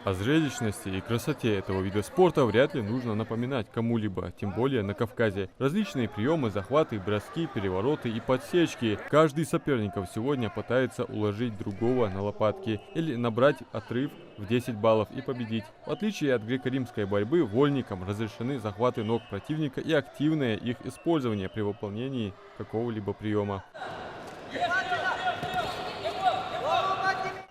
О зрелищности и красоте этого вида спорта вряд ли нужно напоминать кому-либо, тем более на Кавказе. Различные приемы, захваты, броски, перевороты и подсечки. Каждый из соперников сегодня пытается уложить другого на лопатки или набрать отрыв в 10 баллов и победить. В отличие от греко-римской борьбы, вольникам разрешены захваты ног противника и активное их использование при выполнении какого-либо приема.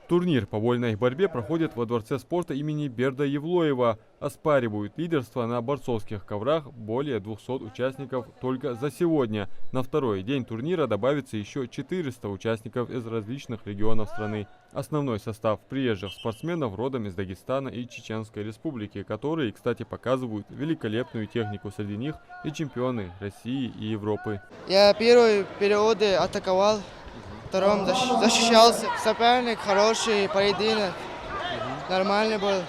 Турнир по вольной борьбе проходит во Дворце спорта имени Берда Евлоева. Оспаривают лидерство на борцовских коврах более 200 участников только за сегодня. На второй день турнира добавится еще 400 участников из различных регионов страны. Основной состав приезжих спортсменов родом из Дагестана и Чеченской Республики, которые, кстати, показывают великолепную технику. Среди них и чемпионы России и Европы. Я первые периоды атаковал. Втором защищался. Соперник хороший, поединок. Нормально был.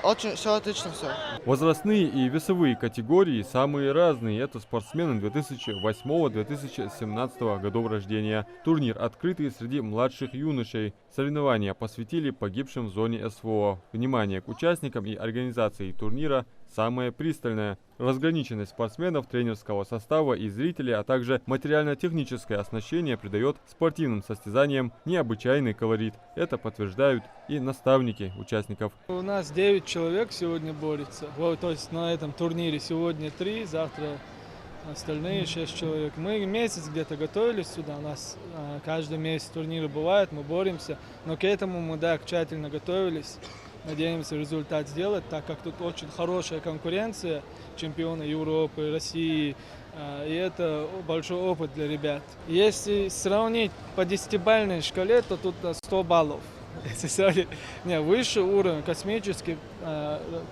Очень все отлично все. Возрастные и весовые категории самые разные. Это спортсмены 2008-2017 годов рождения. Турнир открытый среди младших юношей. Соревнования посвятили погибшим в зоне СВО. Внимание к участникам и организации турнира самое пристальное. Разграниченность спортсменов, тренерского состава и зрителей, а также материально-техническое оснащение придает спортивным состязаниям необычайный колорит. Это подтверждают и наставники участников. У нас 9 человек сегодня борется. Вот, то есть на этом турнире сегодня 3, завтра остальные 6 человек. Мы месяц где-то готовились сюда. У нас каждый месяц турниры бывают, мы боремся. Но к этому мы тщательно готовились. Надеемся результат сделать, так как тут очень хорошая конкуренция, чемпионы Европы, России, и это большой опыт для ребят. Если сравнить по 10-бальной шкале, то тут 100 баллов. Не, выше уровень, космический.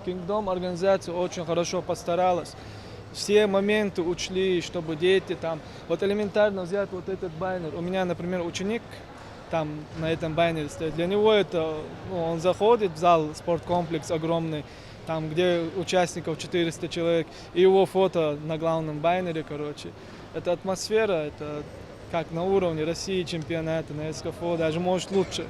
Kingdom организация очень хорошо постаралась. Все моменты учли, чтобы дети там, вот элементарно взять вот этот байнер. У меня, например, ученик, там на этом байнере стоит. Для него это, он заходит в зал, спорткомплекс огромный, там где участников 400 человек, и его фото на главном байнере, короче. Это атмосфера, это как на уровне России чемпионата, на СКФО, даже может лучше.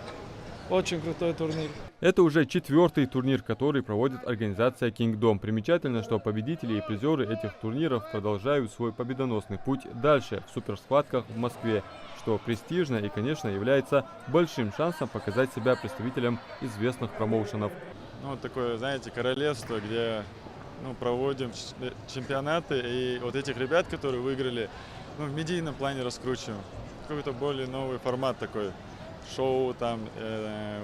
Очень крутой турнир. Это уже 4-й турнир, который проводит организация Kingdom. Примечательно, что победители и призеры этих турниров продолжают свой победоносный путь дальше в суперсхватках в Москве, что престижно и, конечно, является большим шансом показать себя представителям известных промоушенов. Ну, вот такое, знаете, королевство, где проводим чемпионаты, и вот этих ребят, которые выиграли, в медийном плане раскручиваем. Какой-то более новый формат такой. Шоу, там,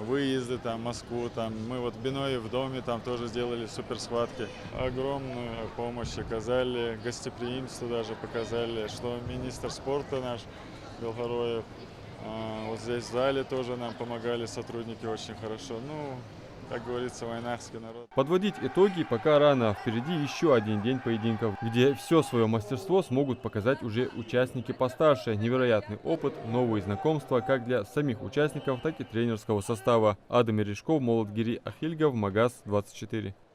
выезды там, в Москву. Там. Мы вот в Биное в доме там тоже сделали суперсхватки. Огромную помощь оказали, гостеприимство даже показали, что министр спорта наш Белгороев. Вот здесь в зале тоже нам помогали сотрудники очень хорошо. Как говорится, войнахский народ. Подводить итоги пока рано. Впереди еще один день поединков, где все свое мастерство смогут показать уже участники постарше. Невероятный опыт, новые знакомства как для самих участников, так и тренерского состава. Адам Мережков, Молодгири Ахильгов, Магаз 24.